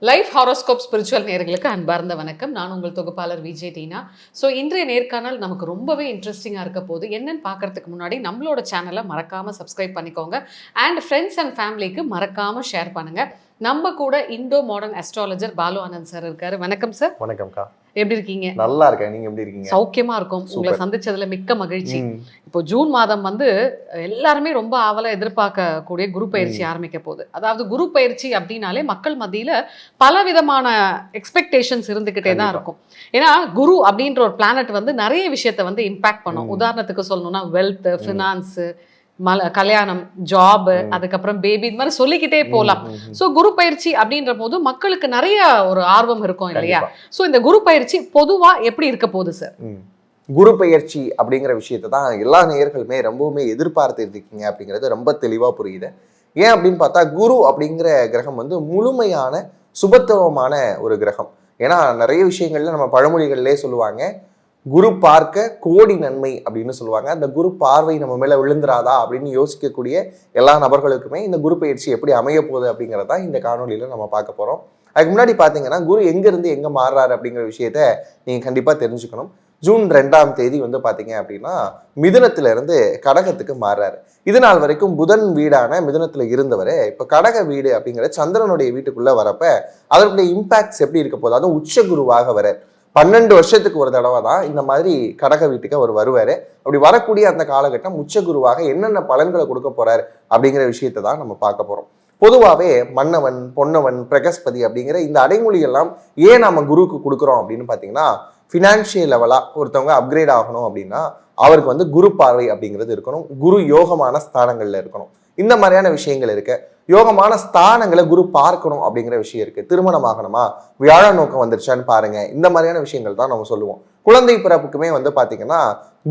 Life horoscope spiritual நேயர்களுக்கு அன்பார்ந்த வணக்கம். நான் உங்கள் தொகுப்பாளர் விஜய் டீனா. ஸோ இன்றைய நேர்காணல் நமக்கு ரொம்பவே இன்ட்ரெஸ்டிங்காக இருக்க போது. என்னன்னு பார்க்கறதுக்கு முன்னாடி நம்மளோட சேனலை மறக்காமல் சப்ஸ்கிரைப் பண்ணிக்கோங்க. அண்ட் ஃப்ரெண்ட்ஸ் அண்ட் ஃபேமிலிக்கு மறக்காமல் ஷேர் பண்ணுங்கள். நம்ம கூட Indo modern astrologer Balu Anand sir இருக்காரு. வணக்கம் சார். வணக்கம்க்கா. எப்படி இருக்கீங்க? நல்லா இருக்கேன். நீங்க எப்படி இருக்கீங்க? சௌக்கியமா இருக்கும். உங்களை சந்திச்சதுல மிக்க மகிழ்ச்சி. இப்போ ஜூன் மாதம் வந்து எல்லாருமே ரொம்ப ஆவலா எதிர்பார்க்கக்கூடிய குரு பயிற்சி ஆரம்பிக்க போகுது. அதாவது குரு பயிற்சி அப்படின்னாலே மக்கள் மத்தியில பல விதமான எக்ஸ்பெக்டேஷன்ஸ் இருந்துகிட்டே தான் இருக்கும். ஏன்னா குரு அப்படின்ற ஒரு பிளானட் வந்து நிறைய விஷயத்த வந்து இம்பாக்ட் பண்ணும். உதாரணத்துக்கு சொல்லணும்னா வெல்த், ஃபினான்ஸ், கல்யாணம், ஜாப், அதுக்கப்புறம் பேபி, இது மாதிரி சொல்லிக்கிட்டே போகலாம். ஸோ குரு பயிற்சி அப்படின்ற போது மக்களுக்கு நிறைய ஒரு ஆர்வம் இருக்கும் இல்லையா? ஸோ இந்த குரு பயிற்சி பொதுவா எப்படி இருக்க போகுது சார்? குரு பயிற்சி அப்படிங்கிற விஷயத்தை தான் எல்லா நேயர்களுமே ரொம்பவுமே எதிர்பார்த்து இருக்கீங்க அப்படிங்கிறது ரொம்ப தெளிவா புரியுது. ஏன் அப்படின்னு பார்த்தா குரு அப்படிங்கிற கிரகம் வந்து முழுமையான சுபத்துவமான ஒரு கிரகம். ஏன்னா நிறைய விஷயங்கள்ல நம்ம பழமொழிகள்லேயே சொல்லுவாங்க, குரு பார்க்க கோடி நன்மை அப்படின்னு சொல்லுவாங்க. அந்த குரு பார்வை நம்ம மேல விழுந்துராதா அப்படின்னு யோசிக்கக்கூடிய எல்லா நபர்களுக்குமே இந்த குரு பயிற்சி எப்படி அமைய போகுது அப்படிங்கிறதா இந்த காணொலியில நம்ம பார்க்க போறோம். அதுக்கு முன்னாடி பாத்தீங்கன்னா குரு எங்க இருந்து எங்க மாறுறாரு அப்படிங்கிற விஷயத்த நீங்க கண்டிப்பா தெரிஞ்சுக்கணும். ஜூன் 2ஆம் தேதி வந்து பாத்தீங்க அப்படின்னா மிதுனத்துல இருந்து கடகத்துக்கு மாறுறாரு. இது நாள் வரைக்கும் புதன் வீடான மிதுனத்துல இருந்தவரை இப்ப கடக வீடு அப்படிங்கிற சந்திரனுடைய வீட்டுக்குள்ள வரப்ப அதனுடைய இம்பாக்ட்ஸ் எப்படி இருக்க போகுது, அதுவும் உச்ச குருவாக வர 12 வருஷத்துக்கு ஒரு தடவை தான் இந்த மாதிரி கடக வீட்டுக்கு அவர் வருவாரு. அப்படி வரக்கூடிய அந்த காலகட்டம் உச்ச குருவாக என்னென்ன பலன்களை கொடுக்க போறாரு அப்படிங்கிற விஷயத்தை தான் நம்ம பார்க்க போறோம். பொதுவாகவே மன்னவன், பொன்னவன், பிரகஸ்பதி அப்படிங்கிற இந்த அடைமொழி எல்லாம் ஏன் நம்ம குருவுக்கு கொடுக்குறோம் அப்படின்னு பார்த்தீங்கன்னா, ஃபினான்ஷியல் லெவலா ஒருத்தவங்க அப்கிரேட் ஆகணும் அப்படின்னா அவருக்கு வந்து குரு பார்வை அப்படிங்கிறது இருக்கணும், குரு யோகமான ஸ்தானங்கள்ல இருக்கணும். இந்த மாதிரியான விஷயங்கள் இருக்கு. யோகமான ஸ்தானங்களை குரு பார்க்கணும் அப்படிங்கிற விஷயம் இருக்கு. திருமணம் ஆகணுமா, வியாழ நோக்கம் வந்துருச்சான்னு பாருங்க. இந்த மாதிரியான விஷயங்கள் தான் நம்ம சொல்லுவோம். குழந்தை பிறப்புக்குமே வந்து பாத்தீங்கன்னா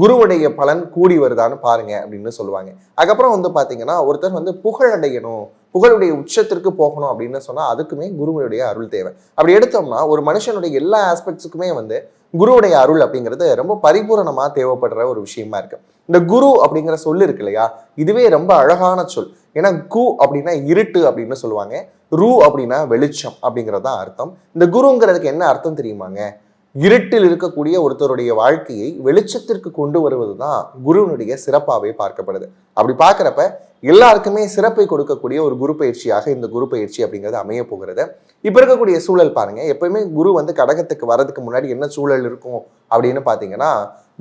குருவுடைய பலன் கூடி வருதான்னு பாருங்க அப்படின்னு சொல்லுவாங்க. அதுக்கப்புறம் வந்து பாத்தீங்கன்னா ஒருத்தர் வந்து புகழடையணும், புகழுடைய உச்சத்திற்கு போகணும் அப்படின்னு சொன்னா அதுக்குமே குருவுடைய அருள் தேவை. அப்படி எடுத்தோம்னா ஒரு மனுஷனுடைய எல்லா ஆஸ்பெக்ட்ஸுக்குமே வந்து குருவுடைய அருள் அப்படிங்கிறது ரொம்ப பரிபூரணமா தேவைப்படுற ஒரு விஷயமா இருக்கு. இந்த குரு அப்படிங்கிற சொல் இருக்கு இல்லையா, இதுவே ரொம்ப அழகான சொல். ஏன்னா கு அப்படின்னா இருட்டு அப்படின்னு சொல்லுவாங்க, ரு அப்படின்னா வெளிச்சம் அப்படிங்கிறது தான் அர்த்தம். இந்த குருங்கிறதுக்கு என்ன அர்த்தம் தெரியுமாங்க? இருட்டில் இருக்கக்கூடிய ஒருத்தருடைய வாழ்க்கையை வெளிச்சத்திற்கு கொண்டு வருவது தான் குருவினுடைய சிறப்பாகவே பார்க்கப்படுது. அப்படி பார்க்குறப்ப எல்லாருக்குமே சிறப்பை கொடுக்கக்கூடிய ஒரு குரு பயிற்சியாக இந்த குரு பயிற்சி அப்படிங்கிறது அமைய போகிறது. இப்போ இருக்கக்கூடிய சூழல் பாருங்க, எப்பயுமே குரு வந்து கடகத்துக்கு வர்றதுக்கு முன்னாடி என்ன சூழல் இருக்கும் அப்படின்னு பார்த்தீங்கன்னா,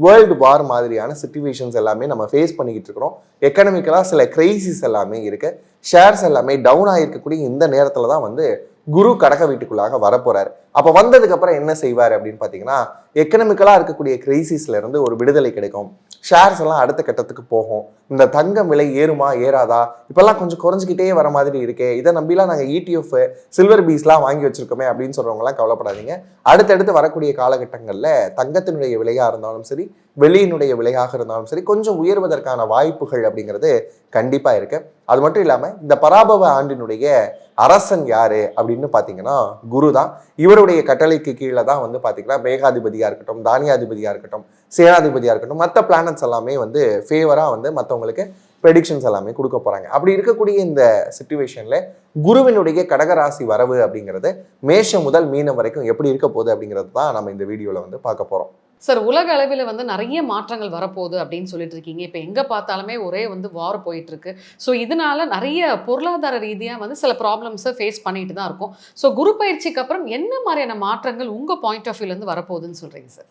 வேர்ல்டு வார் மாதிரியான சிச்சுவேஷன்ஸ் எல்லாமே நம்ம ஃபேஸ் பண்ணிக்கிட்டு இருக்கிறோம். எக்கனாமிக்கலாக சில கிரைசிஸ் எல்லாமே இருக்கு. ஷேர்ஸ் எல்லாமே டவுன் ஆகிருக்கக்கூடிய இந்த நேரத்தில் தான் வந்து குரு கடக வீட்டுக்குள்ளாக வரப்போறாரு. அப்ப வந்ததுக்கு அப்புறம் என்ன செய்வார் அப்படின்னு பாத்தீங்கன்னா, எக்கனாமிக்கலா இருக்கக்கூடிய கிரைசிஸ்ல இருந்து ஒரு விடுதலை கிடைக்கும். ஷேர்ஸ் எல்லாம் அடுத்த கட்டத்துக்கு போகும். இந்த தங்கம் விலை ஏறுமா ஏறாதா, இப்பெல்லாம் கொஞ்சம் குறைஞ்சிக்கிட்டே வர மாதிரி இருக்கே, இதை நம்பிலாம் நாங்கள் ETF சில்வர் பீஸ்லாம் வாங்கி வச்சிருக்கோமே அப்படின்னு சொல்றவங்க எல்லாம் கவலைப்படாதீங்க. அடுத்தடுத்து வரக்கூடிய காலகட்டங்கள்ல தங்கத்தினுடைய விலையா இருந்தாலும் சரி, வெளியினுடைய விலையாக இருந்தாலும் சரி, கொஞ்சம் உயர்வதற்கான வாய்ப்புகள் அப்படிங்கிறது கண்டிப்பா இருக்கு. அது மட்டும் இல்லாம இந்த பராபவ ஆண்டினுடைய அரசன் யாரு அப்படின்னு பாத்தீங்கன்னா குரு தான். இவருடைய கட்டளைக்கு கீழே தான் வந்து பாத்தீங்கன்னா மேகாதிபதியா இருக்கட்டும், தானியாதிபதியா இருக்கட்டும், சேனாதிபதியா இருக்கட்டும், மற்ற பிளானட்ஸ் எல்லாமே வந்து ஃபேவரா வந்து மற்றவங்களுக்கு ப்ரெடிக்ஷன்ஸ் எல்லாமே கொடுக்க போறாங்க. அப்படி இருக்கக்கூடிய இந்த சிச்சுவேஷன்ல குருவினுடைய கடகராசி வரவு அப்படிங்கிறது மேஷம் முதல் மீனம் வரைக்கும் எப்படி இருக்க போகுது அப்படிங்கிறது தான் நம்ம இந்த வீடியோல வந்து பார்க்க போறோம். சார், உலக அளவில் வந்து நிறைய மாற்றங்கள் வரப்போகுது அப்படின்னு சொல்லிட்டு இருக்கீங்க. இப்போ எங்கே பார்த்தாலுமே ஒரே வந்து வார் போயிட்டு இருக்கு. ஸோ இதனால நிறைய பொருளாதார ரீதியாக வந்து சில ப்ராப்ளம்ஸை ஃபேஸ் பண்ணிட்டு தான் இருக்கும். ஸோ குரு பயிற்சிக்கு அப்புறம் என்ன மாதிரியான மாற்றங்கள் உங்கள் பாயிண்ட் ஆஃப் வியூலேருந்து வரப்போகுதுன்னு சொல்கிறீங்க சார்?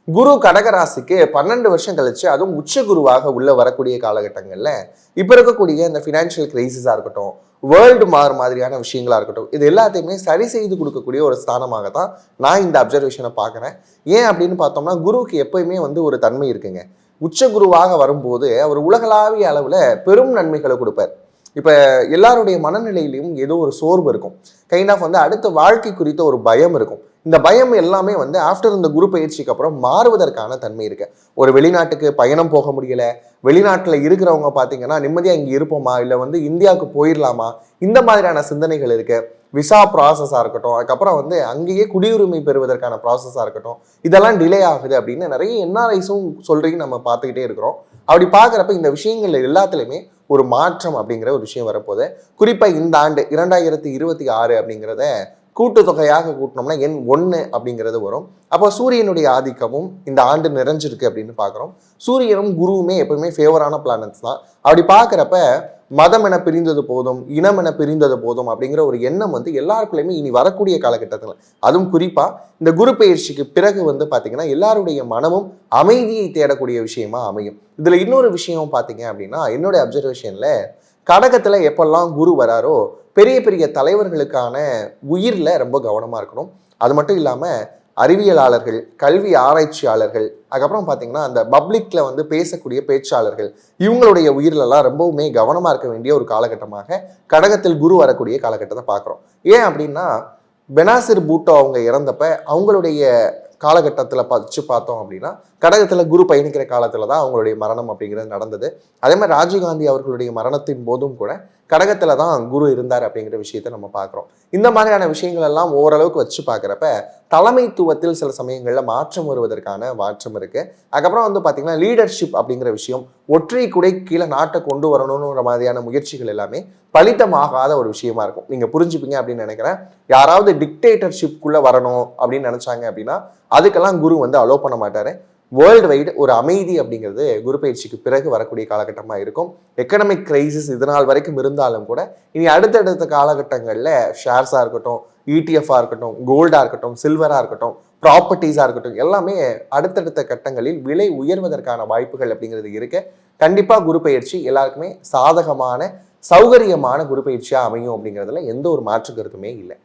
குரு கடகராசிக்கு 12 வருஷம் கழிச்சு, அதுவும் உச்ச குருவாக உள்ள வரக்கூடிய காலகட்டங்கள்ல இப்ப இருக்கக்கூடிய இந்த ஃபினான்ஷியல் கிரைசிஸா இருக்கட்டும், வேர்ல்டு மாதிரியான விஷயங்களா இருக்கட்டும், இது எல்லாத்தையுமே சரி செய்து கொடுக்கக்கூடிய ஒரு ஸ்தானமாக தான் நான் இந்த அப்சர்வேஷனை பார்க்குறேன். ஏன் அப்படின்னு பார்த்தோம்னா குருவுக்கு எப்பயுமே வந்து ஒரு தன்மை இருக்குங்க. உச்ச குருவாக வரும்போது அவர் உலகளாவிய அளவுல பெரும் நன்மைகளை கொடுப்பார். இப்ப எல்லாருடைய மனநிலையிலையும் ஏதோ ஒரு சோர்வு இருக்கும், கைண்ட் ஆஃப் வந்து அடுத்த வாழ்க்கை குறித்த ஒரு பயம் இருக்கும். இந்த பயம் எல்லாமே வந்து ஆஃப்டர் இந்த குரு பயிற்சிக்கு அப்புறம் மாறுவதற்கான தன்மை இருக்கு. ஒரு வெளிநாட்டுக்கு பயணம் போக முடியல, வெளிநாட்டுல இருக்கிறவங்க பாத்தீங்கன்னா நிம்மதியா இங்க இருப்போமா, இல்ல வந்து இந்தியாவுக்கு போயிடலாமா, இந்த மாதிரியான சிந்தனைகள் இருக்கு. விசா ப்ராசஸா இருக்கட்டும், அதுக்கப்புறம் வந்து அங்கேயே குடியுரிமை பெறுவதற்கான ப்ராசஸா இருக்கட்டும், இதெல்லாம் டிலே ஆகுது அப்படின்னு நிறைய NRIஸும் சொல்றீங்க நம்ம பார்த்துக்கிட்டே இருக்கிறோம். அப்படி பார்க்குறப்ப இந்த விஷயங்கள்ல எல்லாத்துலேயுமே ஒரு மாற்றம் அப்படிங்கிற ஒரு விஷயம் வரப்போகுது. குறிப்பாக இந்த ஆண்டு 2026 அப்படிங்கிறத கூட்டுத்தொகையாக கூட்டினோம்னா எண் 1 அப்படிங்கிறது வரும். அப்போ சூரியனுடைய ஆதிக்கமும் இந்த ஆண்டு நிறைஞ்சிருக்கு அப்படின்னு பார்க்குறோம். சூரியனும் குருவுமே எப்பவுமே ஃபேவரான பிளானட்ஸ் தான். அப்படி பார்க்குறப்ப மதம் என பிரிந்தது போதும், இனம் என பிரிந்தது போதும் அப்படிங்கிற ஒரு எண்ணம் வந்து எல்லாருக்குள்ளயுமே இனி வரக்கூடிய காலகட்டத்தில், அதுவும் குறிப்பா இந்த குரு பெயர்ச்சிக்கு பிறகு வந்து பார்த்தீங்கன்னா எல்லாருடைய மனமும் அமைதியை தேடக்கூடிய விஷயமா அமையும். இதுல இன்னொரு விஷயம் பார்த்தீங்க அப்படின்னா, என்னுடைய அப்சர்வேஷன்ல கடகத்துல எப்பெல்லாம் குரு வராரோ பெரிய பெரிய தலைவர்களுக்கான உயிர்ல ரொம்ப கவனமா இருக்கணும். அது மட்டும் இல்லாம அறிவியலாளர்கள், கல்வி ஆராய்ச்சியாளர்கள், அதுக்கப்புறம் பார்த்தீங்கன்னா அந்த பப்ளிக்ல வந்து பேசக்கூடிய பேச்சாளர்கள், இவங்களுடைய உயிரிலெல்லாம் ரொம்பவுமே கவனமா இருக்க வேண்டிய ஒரு காலகட்டமாக கடகத்தில் குரு வரக்கூடிய காலகட்டத்தை பார்க்குறோம். ஏன் அப்படின்னா பெனாசிர் பூட்டோ அவங்க இறந்தப்ப அவங்களுடைய காலகட்டத்தில் வச்சு பார்த்தோம் அப்படின்னா கடகத்தில் குரு பயணிக்கிற காலத்தில் தான் அவங்களுடைய மரணம் அப்படிங்கிறது நடந்தது. அதே மாதிரி ராஜீவ்காந்தி அவர்களுடைய மரணத்தின் போதும் கூட கடகத்தில் தான் குரு இருந்தார் அப்படிங்கிற விஷயத்தை நம்ம பார்க்குறோம். இந்த மாதிரியான விஷயங்கள் எல்லாம் ஓரளவுக்கு வச்சு பார்க்குறப்ப தலைமைத்துவத்தில் சில சமயங்களில் மாற்றம் வருவதற்கான மாற்றம் இருக்குது. அதுக்கப்புறம் வந்து பார்த்திங்கன்னா லீடர்ஷிப் அப்படிங்கிற விஷயம், ஒற்றை குடை கீழே நாட்டை கொண்டு வரணுன்ற மாதிரியான முயற்சிகள் எல்லாமே பலித்தமாகாத ஒரு விஷயமா இருக்கும். நீங்கள் புரிஞ்சுப்பீங்க அப்படின்னு நினைக்கிறேன். யாராவது டிக்டேட்டர்ஷிப்குள்ளே வரணும் அப்படின்னு நினச்சாங்க அப்படின்னா அதுக்கெல்லாம் குரு வந்து அலோ பண்ண மாட்டார். வேர்ல்டு வைடு ஒரு அமைதி அப்படிங்கிறது குரு பயிற்சிக்கு பிறகு வரக்கூடிய காலகட்டமாக இருக்கும். எக்கனாமிக் கிரைசிஸ் இதனால் வரைக்கும் இருந்தாலும் கூட இனி அடுத்தடுத்த காலகட்டங்களில் ஷேர்ஸாக இருக்கட்டும், இடிஎஃபாக இருக்கட்டும், கோல்டாக இருக்கட்டும், சில்வராக இருக்கட்டும், ப்ராப்பர்ட்டிஸாக இருக்கட்டும், எல்லாமே அடுத்தடுத்த கட்டங்களில் விலை உயர்வதற்கான வாய்ப்புகள் அப்படிங்கிறது இருக்கு. கண்டிப்பாக குரு பயிற்சி எல்லாருக்குமே சாதகமான சௌகரியமான குரு பயிற்சியாக அமையும் அப்படிங்கிறதுல எந்த ஒரு மாற்று கருத்துமே இல்லை.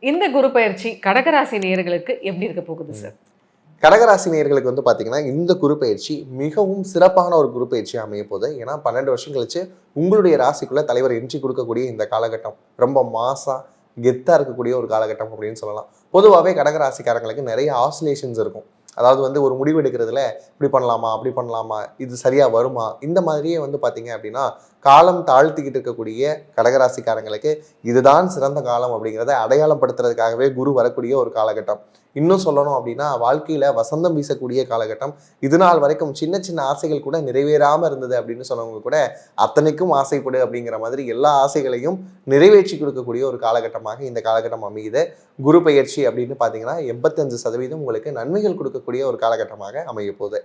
இந்த குரு பயிற்சி கடகராசி நேயர்களுக்கு எப்படி இருக்க போகுது சார்? கடகராசி நேயர்களுக்கு வந்து பார்த்தீங்கன்னா இந்த குரு பயிற்சி மிகவும் சிறப்பான ஒரு குரு பயிற்சியாக அமைய போகுது. ஏன்னா 12 வருஷம் கழிச்சு உங்களுடைய ராசிக்குள்ள தலைவர் என்ட்ரி கொடுக்கக்கூடிய இந்த காலகட்டம் ரொம்ப மாசா கெத்தாக இருக்கக்கூடிய ஒரு காலகட்டம் அப்படின்னு சொல்லலாம். பொதுவாகவே கடகராசிக்காரங்களுக்கு நிறைய ஆசிலேஷன்ஸ் இருக்கும். அதாவது வந்து ஒரு முடிவு எடுக்கிறதுல இப்படி பண்ணலாமா, அப்படி பண்ணலாமா, இது சரியாக வருமா, இந்த மாதிரியே வந்து பார்த்தீங்க அப்படின்னா காலம் தாழ்த்திக்கிட்டு இருக்கக்கூடிய கடகராசிக்காரங்களுக்கு இதுதான் சிறந்த காலம் அப்படிங்கிறத அடையாளப்படுத்துறதுக்காகவே குரு வரக்கூடிய ஒரு காலகட்டம். இன்னும் சொல்லணும் அப்படின்னா வாழ்க்கையில் வசந்தம் வீசக்கூடிய காலகட்டம். இது நாள் வரைக்கும் சின்ன சின்ன ஆசைகள் கூட நிறைவேறாமல் இருந்தது அப்படின்னு சொன்னவங்க கூட அத்தனைக்கும் ஆசைப்படு அப்படிங்கிற மாதிரி எல்லா ஆசைகளையும் நிறைவேற்றி கொடுக்கக்கூடிய ஒரு காலகட்டமாக இந்த காலகட்டம் அமையுது. குரு பெயர்ச்சி அப்படின்னு பார்த்தீங்கன்னா 85% உங்களுக்கு நன்மைகள் கொடுக்கக்கூடிய ஒரு காலகட்டமாக அமைய போகுது.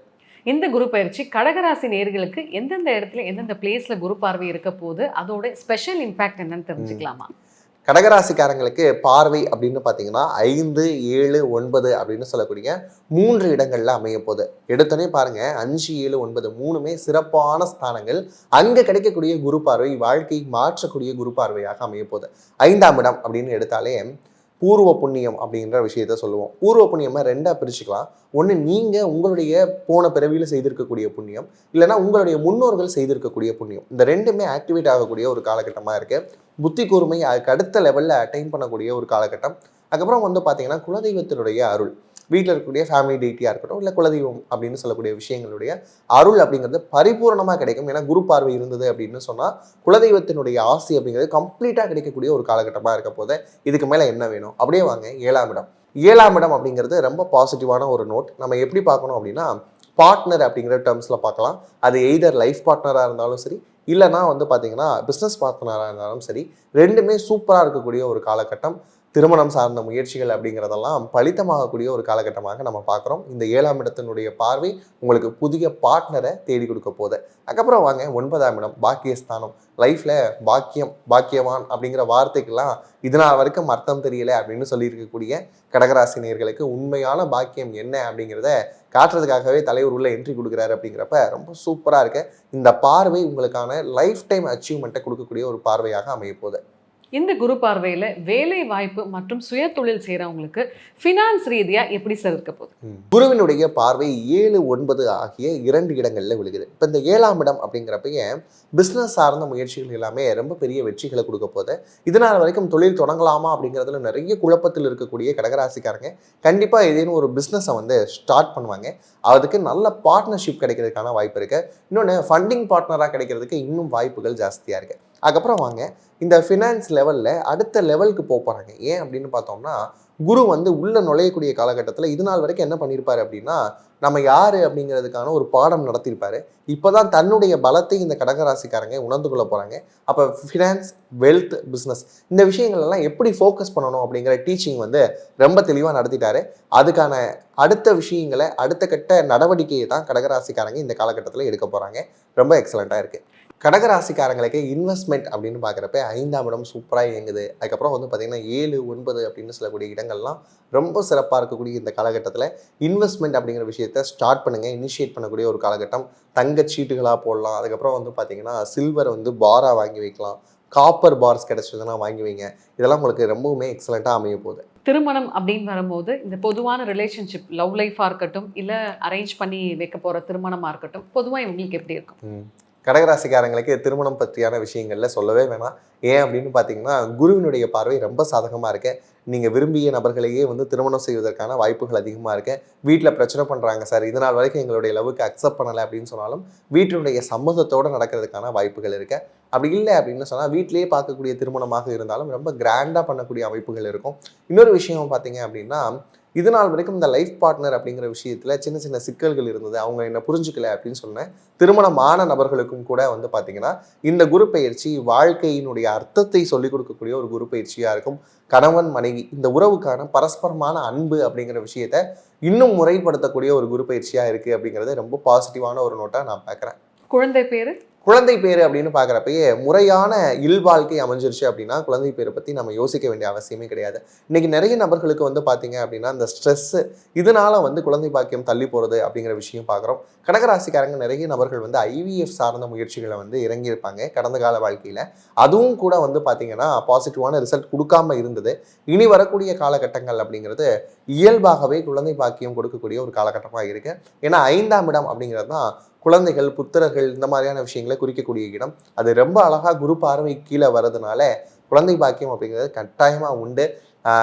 இந்த குரு பயிற்சி கடகராசி நேயர்களுக்கு எந்தெந்த இடத்துல எந்தெந்த பிளேஸ்ல குரு பார்வை இருக்க போகுது, அதோட ஸ்பெஷல் இம்பாக்ட் என்னன்னு தெரிஞ்சுக்கலாமா? கடகராசிக்காரங்களுக்கு பார்வை அப்படின்னு பார்த்தீங்கன்னா 5, 7, 9 அப்படின்னு சொல்லக்கூடிய 3 இடங்கள்ல அமைய போகுது. எடுத்தோடனே பாருங்க 5, 7, 9 3மே சிறப்பான ஸ்தானங்கள். அங்கே கிடைக்கக்கூடிய குரு பார்வை வாழ்க்கை மாற்றக்கூடிய குரு பார்வையாக அமைய போகுது. 5ஆம் இடம் அப்படின்னு எடுத்தாலே பூர்வ புண்ணியம் அப்படிங்கிற விஷயத்த சொல்லுவோம். பூர்வ புண்ணியமா 2ஆக பிரிச்சுக்கலாம். ஒன்று நீங்கள் உங்களுடைய போன பிறவியில் செய்திருக்கக்கூடிய புண்ணியம், இல்லைன்னா உங்களுடைய முன்னோர்கள் செய்திருக்கக்கூடிய புண்ணியம். இந்த ரெண்டுமே ஆக்டிவேட் ஆகக்கூடிய ஒரு காலகட்டமாக இருக்குது. புத்தி கூர்மை அதுக்கு அடுத்த லெவலில் அட்டைன் பண்ணக்கூடிய ஒரு காலகட்டம். அதுக்கப்புறம் வந்து பார்த்தீங்கன்னா குலதெய்வத்தினுடைய அருள், வீட்டில் இருக்கக்கூடிய ஃபேமிலி டெய்ட்டியாக இருக்கட்டும், இல்லை குலதெய்வம் அப்படின்னு சொல்லக்கூடிய விஷயங்களுடைய அருள் அப்படிங்கிறது பரிபூர்ணமாக கிடைக்கும். ஏன்னா குரு பார்வை இருந்தது அப்படின்னு சொன்னால் குலதெய்வத்தினுடைய ஆசி அப்படிங்கிறது கம்ப்ளீட்டாக கிடைக்கக்கூடிய ஒரு காலகட்டமாக இருக்க போது. இதுக்கு மேலே என்ன வேணும்? அப்படியே வாங்க 7ஆம் இடம். 7ஆம் இடம் அப்படிங்கிறது ரொம்ப பாசிட்டிவான ஒரு நோட். நம்ம எப்படி பார்க்கணும் அப்படின்னா பார்ட்னர் அப்படிங்கிற டேர்ம்ஸில் பார்க்கலாம். அது எய்தர் லைஃப் பார்ட்னராக இருந்தாலும் சரி, இல்லைனா வந்து பார்த்தீங்கன்னா பிஸ்னஸ் பார்ட்னராக இருந்தாலும் சரி, ரெண்டுமே சூப்பராக இருக்கக்கூடிய ஒரு காலகட்டம். திருமணம் சார்ந்த முயற்சிகள் அப்படிங்கிறதெல்லாம் பலித்தமாகக்கூடிய ஒரு காலகட்டமாக நம்ம பார்க்குறோம். இந்த 7ஆம் இடத்தினுடைய பார்வை உங்களுக்கு புதிய பார்ட்னரை தேடி கொடுக்க போகுது. அதுக்கப்புறம் வாங்க 9ஆம் இடம் பாக்கியஸ்தானம். லைஃப்பில் பாக்கியம், பாக்கியவான் அப்படிங்கிற வார்த்தைக்கெல்லாம் இதனால் வரைக்கும் அர்த்தம் தெரியல அப்படின்னு சொல்லியிருக்கக்கூடிய கடகராசினியர்களுக்கு உண்மையான பாக்கியம் என்ன அப்படிங்கிறத காட்டுறதுக்காகவே தலைவர் உள்ள என்ட்ரி கொடுக்குறாரு. அப்படிங்கிறப்ப ரொம்ப சூப்பராக இருக்கு. இந்த பார்வை உங்களுக்கான லைஃப் டைம் அச்சீவ்மெண்ட்டை கொடுக்கக்கூடிய ஒரு பார்வையாக அமைய போகுது. இந்த குரு பார்வையில வேலை வாய்ப்பு மற்றும் சுய தொழில் செய்யறவங்களுக்கு ஃபினான்ஸ் ரீதியா எப்படி சார் இருக்க போகுது? குருவினுடைய பார்வை 7, 9 ஆகிய 2 இடங்கள்ல விழுகுது. இப்போ இந்த 7ஆம் இடம் அப்படிங்கிறப்பயே பிஸ்னஸ் சார்ந்த முயற்சிகள் எல்லாமே ரொம்ப பெரிய வெற்றிகளை கொடுக்க போகுது. இதனால் வரைக்கும் தொழில் தொடங்கலாமா அப்படிங்கிறதுல நிறைய குழப்பத்தில் இருக்கக்கூடிய கடகராசிக்காரங்க கண்டிப்பாக ஏதேனும் ஒரு பிஸ்னஸை வந்து ஸ்டார்ட் பண்ணுவாங்க. அதுக்கு நல்ல பார்ட்னர்ஷிப் கிடைக்கிறதுக்கான வாய்ப்பு இருக்கு. இன்னொன்று ஃபண்டிங் பார்ட்னராக கிடைக்கிறதுக்கு இன்னும் வாய்ப்புகள் ஜாஸ்தியாக இருக்கு. அதுக்கப்புறம் வாங்க இந்த ஃபினான்ஸ் லெவலில் அடுத்த லெவலுக்கு போகிறாங்க. ஏன் அப்படின்னு பார்த்தோம்னா குரு வந்து உள்ள நுழையக்கூடிய காலகட்டத்தில் இது நாள் வரைக்கும் என்ன பண்ணியிருப்பாரு அப்படின்னா நம்ம யாரு அப்படிங்கிறதுக்கான ஒரு பாடம் நடத்தியிருப்பாரு. இப்போதான் தன்னுடைய பலத்தை இந்த கடகராசிக்காரங்க உணர்ந்து கொள்ள போறாங்க. அப்போ ஃபினான்ஸ், வெல்த், பிஸ்னஸ் இந்த விஷயங்கள் எல்லாம் எப்படி ஃபோக்கஸ் பண்ணணும் அப்படிங்கிற டீச்சிங் வந்து ரொம்ப தெளிவாக நடத்திட்டாரு. அதுக்கான அடுத்த விஷயங்களை அடுத்த கட்ட நடவடிக்கையை தான் கடகராசிக்காரங்க இந்த காலகட்டத்தில் எடுக்க போறாங்க. ரொம்ப எக்ஸலண்ட்டாக இருக்கு. கடகராசிக்காரங்களுக்கு இன்வெஸ்ட்மெண்ட் அப்படின்னு பார்க்குறப்ப 5ஆம் இடம் சூப்பராக இயங்குது. அதுக்கப்புறம் வந்து பார்த்திங்கன்னா 7, 9 அப்படின்னு சொல்லக்கூடிய இடங்கள்லாம் ரொம்ப சிறப்பாக இருக்கக்கூடிய இந்த காலகட்டத்தில் இன்வெஸ்ட்மெண்ட் அப்படிங்கிற விஷயத்த ஸ்டார்ட் பண்ணுங்கள். இனிஷியேட் பண்ணக்கூடிய ஒரு காலகட்டம். தங்கச்சீட்டுகளாக போடலாம். அதுக்கப்புறம் வந்து பார்த்திங்கன்னா சில்வர் வந்து பாராக வாங்கி வைக்கலாம். காப்பர் பார்ஸ் கிடைச்சதுன்னா வாங்கி வைங்க. இதெல்லாம் உங்களுக்கு ரொம்பவுமே எக்ஸலண்ட்டாக அமைய போகுது. திருமணம் அப்படின்னு வரும்போது இந்த பொதுவான ரிலேஷன்ஷிப், லவ் லைஃபாக இருக்கட்டும், இல்லை அரேஞ்ச் பண்ணி வைக்க போகிற திருமணமாக இருக்கட்டும், பொதுவாக இவங்களுக்கு எப்படி இருக்கும்? கடகராசிக்காரங்களுக்கு திருமணம் பற்றியான விஷயங்கள்ல சொல்லவே வேணாம். ஏன் அப்படின்னு பார்த்தீங்கன்னா குருவினுடைய பார்வை ரொம்ப சாதகமாக இருக்கு. நீங்கள் விரும்பிய நபர்களையே வந்து திருமணம் செய்வதற்கான வாய்ப்புகள் அதிகமாக இருக்கு. வீட்டில் பிரச்சனை பண்ணுறாங்க சார், இதனால் வரைக்கும் எங்களுடைய லவ்வுக்கு அக்செப்ட் பண்ணலை அப்படின்னு சொன்னாலும் வீட்டினுடைய சம்மதத்தோடு நடக்கிறதுக்கான வாய்ப்புகள் இருக்கு. அப்படி இல்லை அப்படின்னு சொன்னால் வீட்டிலேயே பார்க்கக்கூடிய திருமணமாக இருந்தாலும் ரொம்ப கிராண்டாக பண்ணக்கூடிய அமைப்புகள் இருக்கும். இன்னொரு விஷயம் பார்த்தீங்க அப்படின்னா இது நாள் வரைக்கும் இந்த லைஃப் பார்ட்னர் அப்படிங்கிற விஷயத்தில் சின்ன சின்ன சிக்கல்கள் இருந்தது. அவங்க என்ன புரிஞ்சுக்கல அப்படின்னு சொன்னேன். திருமணமான நபர்களுக்கும் கூட வந்து பார்த்தீங்கன்னா இந்த குரு பயிற்சி வாழ்க்கையினுடைய அர்த்தத்தை சொல்லிக் கொடுக்கக்கூடிய ஒரு குரு பயிற்சியாக இருக்கும். கணவன் மனைவி இந்த உறவுக்கான பரஸ்பரமான அன்பு அப்படிங்கிற விஷயத்த இன்னும் முறைப்படுத்தக்கூடிய ஒரு குரு பயிற்சியாக இருக்குது அப்படிங்கிறது ரொம்ப பாசிட்டிவான ஒரு நோட்டாக நான் பார்க்குறேன். குழந்தை பேர் அப்படின்னு பார்க்குறப்பயே முறையான இல்வாழ்க்கை அமைஞ்சிருச்சு அப்படின்னா குழந்தை பேரை பற்றி நம்ம யோசிக்க வேண்டிய அவசியமே கிடையாது. இன்னைக்கு நிறைய நபர்களுக்கு வந்து பார்த்தீங்க அப்படின்னா இந்த ஸ்ட்ரெஸ்ஸு இதனால வந்து குழந்தை பாக்கியம் தள்ளி போகிறது அப்படிங்கிற விஷயம் பார்க்குறோம். கடகராசிக்காரங்க நிறைய நபர்கள் வந்து IVF சார்ந்த முயற்சிகளை வந்து இறங்கியிருப்பாங்க கடந்த கால வாழ்க்கையில். அதுவும் கூட வந்து பார்த்தீங்கன்னா பாசிட்டிவான ரிசல்ட் கொடுக்காம இருந்தது. இனி வரக்கூடிய காலகட்டங்கள் அப்படிங்கிறது இயல்பாகவே குழந்தை பாக்கியம் கொடுக்கக்கூடிய ஒரு காலகட்டமாக இருக்குது. ஏன்னா 5ஆம் இடம் அப்படிங்கிறது தான் குழந்தைகள், புத்திரர்கள் இந்த மாதிரியான விஷயங்களை குறிக்கக்கூடிய இடம். அது ரொம்ப அழகாக குரு பார்வை கீழே வர்றதுனால குழந்தை பாக்கியம் அப்படிங்கிறது கட்டாயமாக உண்டு.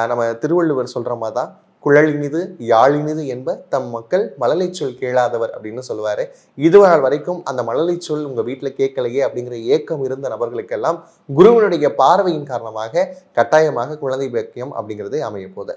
நம்ம திருவள்ளுவர் சொல்கிற மாதிரி தான் குழலினிது யாழினிது என்ப தம் மக்கள் மழலை சொல் கேளாதவர் அப்படின்னு சொல்லுவார். இதுநாள் வரைக்கும் அந்த மழலை சொல் உங்கள் வீட்டில் கேட்கலையே அப்படிங்கிற ஏக்கம் இருந்த நபர்களுக்கெல்லாம் குருவினுடைய பார்வையின் காரணமாக கட்டாயமாக குழந்தை பாக்கியம் அப்படிங்கிறது அமைய போகுது.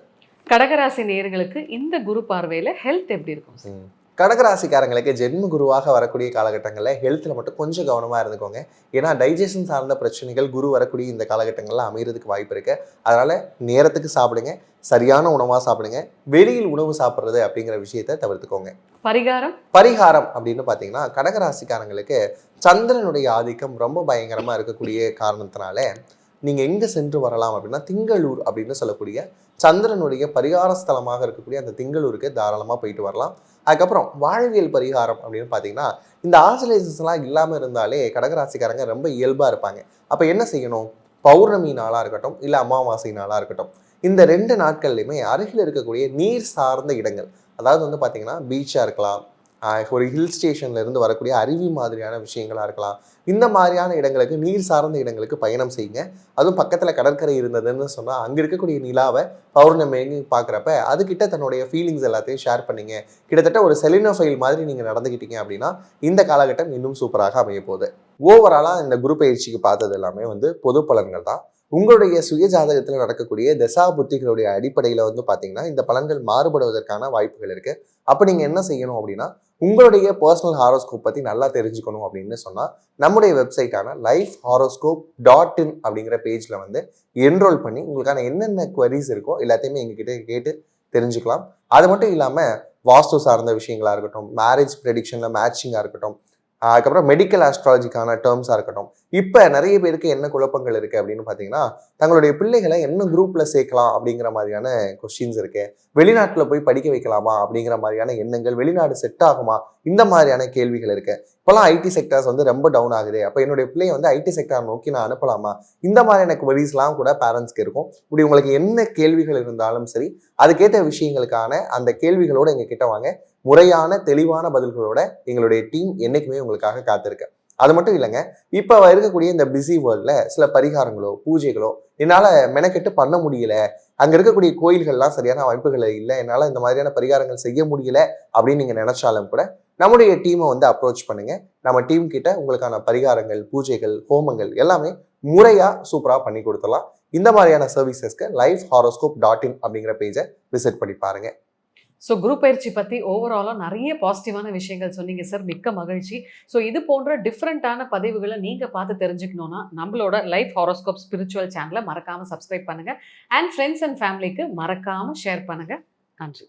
கடகராசி நேயர்களுக்கு இந்த குரு பார்வையில் ஹெல்த் எப்படி இருக்கும்? கடகராசிக்காரங்களுக்கு ஜென்ம குருவாக வரக்கூடிய காலகட்டங்களில் ஹெல்த்தில் மட்டும் கொஞ்சம் கவனமாக இருந்துக்கோங்க. ஏன்னா டைஜஷன் சார்ந்த பிரச்சனைகள் குரு வரக்கூடிய இந்த காலகட்டங்களில் அமைகிறதுக்கு வாய்ப்பு இருக்குது. அதனால் நேரத்துக்கு சாப்பிடுங்க, சரியான உணவாக சாப்பிடுங்க. வெளியில் உணவு சாப்பிட்றது அப்படிங்கிற விஷயத்தை தவிர்த்துக்கோங்க. பரிகாரம் அப்படின்னு பார்த்தீங்கன்னா கடகராசிக்காரங்களுக்கு சந்திரனுடைய ஆதிக்கம் ரொம்ப பயங்கரமாக இருக்கக்கூடிய காரணத்தினால நீங்கள் எங்கே சென்று வரலாம் அப்படின்னா திங்களூர் அப்படின்னு சொல்லக்கூடிய சந்திரனுடைய பரிகார ஸ்தலமாக இருக்கக்கூடிய அந்த திங்களூருக்கு தாராளமாக போயிட்டு வரலாம். அதுக்கப்புறம் வாழ்வியல் பரிகாரம் அப்படின்னு பார்த்தீங்கன்னா இந்த ஆசிலேஷன்ஸ்லாம் இல்லாமல் இருந்தாலே கடகராசிக்காரங்க ரொம்ப இயல்பாக இருப்பாங்க. அப்போ என்ன செய்யணும்? பௌர்ணமி நாளாக இருக்கட்டும், இல்லை அமாவாசை நாளாக இருக்கட்டும், இந்த 2 நாட்கள்லையுமே அருகில் இருக்கக்கூடிய நீர் சார்ந்த இடங்கள், அதாவது வந்து பார்த்தீங்கன்னா பீச்சாக இருக்கலாம், ஒரு ஹில் ஸ்டேஷன்ல இருந்து வரக்கூடிய அருவி மாதிரியான விஷயங்களா இருக்கலாம். இந்த மாதிரியான இடங்களுக்கு, நீர் சார்ந்த இடங்களுக்கு பயணம் செய்யுங்க. அதுவும் பக்கத்தில் கடற்கரை இருந்ததுன்னு சொன்னால் அங்கே இருக்கக்கூடிய நிலாவை பௌர்ணமி பார்க்குறப்ப அதுக்கிட்ட தன்னுடைய ஃபீலிங்ஸ் எல்லாத்தையும் ஷேர் பண்ணிங்க. கிட்டத்தட்ட ஒரு செலினோஃபைல் மாதிரி நீங்கள் நடந்துக்கிட்டீங்க அப்படின்னா இந்த காலகட்டம் இன்னும் சூப்பராக அமைய போகுது. ஓவராலாக இந்த குரு பயிற்சிக்கு பார்த்தது எல்லாமே வந்து பொது பலன்கள் தான். உங்களுடைய சுய ஜாதகத்தில் நடக்கக்கூடிய தசா புத்திகளுடைய அடிப்படையில் வந்து பார்த்தீங்கன்னா இந்த பலன்கள் மாறுபடுவதற்கான வாய்ப்புகள் இருக்குது. அப்போ நீங்கள் என்ன செய்யணும் அப்படின்னா உங்களுடைய பர்சனல் ஹாரோஸ்கோப் பற்றி நல்லா தெரிஞ்சுக்கணும் அப்படின்னு சொன்னால் நம்முடைய வெப்சைட்டான lifehoroscope.in அப்படிங்கிற பேஜில் வந்து என்ரோல் பண்ணி உங்களுக்கான என்னென்ன குவரிஸ் இருக்கோ எல்லாத்தையுமே எங்ககிட்ட கேட்டு தெரிஞ்சுக்கலாம். அது மட்டும் இல்லாமல் வாஸ்து சார்ந்த விஷயங்களாக இருக்கட்டும், மேரேஜ் ப்ரெடிக்ஷனில் மேட்சிங்காக இருக்கட்டும், அதுக்கப்புறம் மெடிக்கல் ஆஸ்ட்ராலஜிக்கான டேர்ம்ஸாக இருக்கட்டும், இப்போ நிறைய பேருக்கு என்ன குழப்பங்கள் இருக்கு அப்படின்னு பார்த்தீங்கன்னா, தங்களுடைய பிள்ளைகளை என்ன குரூப்ல சேர்க்கலாம் அப்படிங்கிற மாதிரியான கொஸ்டின்ஸ் இருக்கு. வெளிநாட்டில் போய் படிக்க வைக்கலாமா அப்படிங்கிற மாதிரியான எண்ணங்கள், வெளிநாடு செட் ஆகுமா, இந்த மாதிரியான கேள்விகள் இருக்கு. இப்போலாம் ஐடி செக்டர்ஸ் வந்து ரொம்ப டவுன் ஆகுது, அப்போ என்னுடைய பிள்ளையை வந்து ஐடி செக்டர் நோக்கி நான் அனுப்பலாமா, இந்த மாதிரியான queries-லாம் கூட பேரண்ட்ஸ்க்கு இருக்கும். இப்படி உங்களுக்கு என்ன கேள்விகள் இருந்தாலும் சரி, அதுக்கேற்ற விஷயங்களுக்கான அந்த கேள்விகளோட எங்ககிட்ட வாங்க. முறையான தெளிவான பதில்களோட எங்களுடைய டீம் என்னைக்குமே உங்களுக்காக காத்திருக்கு. அது மட்டும் இல்லைங்க, இப்போ இருக்கக்கூடிய இந்த பிஸி வேர்ல்டில் சில பரிகாரங்களோ பூஜைகளோ என்னால் மெனக்கெட்டு பண்ண முடியல, அங்கே இருக்கக்கூடிய கோயில்கள்லாம் சரியான அமைப்புகள் இல்லை, என்னால் இந்த மாதிரியான பரிகாரங்கள் செய்ய முடியல அப்படின்னு நீங்கள் நினைச்சாலும் கூட நம்முடைய டீமை வந்து அப்ரோச் பண்ணுங்க. நம்ம டீம் கிட்ட உங்களுக்கான பரிகாரங்கள், பூஜைகள், ஹோமங்கள் எல்லாமே முறையாக சூப்பராக பண்ணி கொடுத்துடலாம். இந்த மாதிரியான சர்வீசஸ்க்கு lifehoroscope.in அப்படிங்கிற பேஜை விசிட் பண்ணி பாருங்க. ஸோ குரு பயிற்சி பற்றி ஓவராலாக நிறைய பாசிட்டிவான விஷயங்கள் சொன்னீங்க சார், மிக்க மகிழ்ச்சி. ஸோ இது போன்ற டிஃப்ரெண்ட்டான பதிவுகளை நீங்கள் பார்த்து தெரிஞ்சுக்கணுன்னா நம்மளோட லைஃப் ஹாரோஸ்கோப் ஸ்பிரிச்சுவல் சேனலை மறக்காமல் சப்ஸ்கிரைப் பண்ணுங்கள். அண்ட் ஃப்ரெண்ட்ஸ் அண்ட் ஃபேமிலிக்கு மறக்காமல் ஷேர் பண்ணுங்கள். நன்றி.